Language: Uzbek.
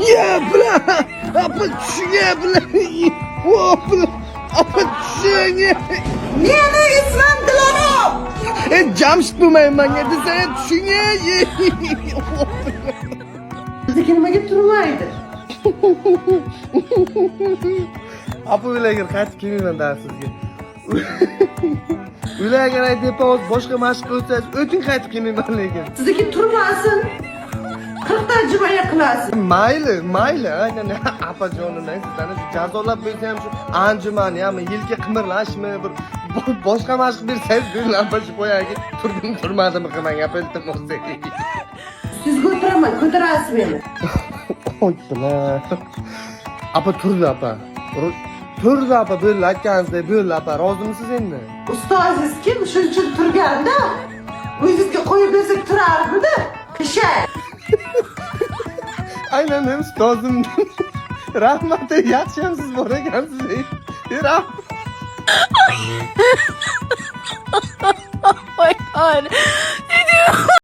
Ya bilan, apa tushunga bilan. O bilan, apa tushunga. Meni ismim Dilorod. Jamshid bo'lmayman desa tushunga. Bizniki nimaga turmaydi? Apa ularga qaytib kelmayman darsizga. Ularga aytib boshqa mashq qilsangiz o'tin qaytib kelmayman lekin. Sizniki turmasin. 40 ta jimoya qilasiz. Mayli. Aynan apajonim, sizlarni jazolab bo'lsa ham shu anjuman, ya'ni yelka qimirlashmi, bir boshqa mashq bersangiz, bir lampashi qo'yagi turmadimi qilmang, apeltim o'zi. Sizga o'tiraman, ko'tarasiz meni. Oy bilan. Apa turdi apa. Turdi apa, böyle aytganingizdek bo'ldi apa. Rozimisiz endi? Ustozingiz kim? Shuning uchun turganda. O'zingizga qo'yib bersak turarmidi? Qishay. Aynan men ustozim. Rahmat, yaxshimisiz bor ekansiz. Oh my god.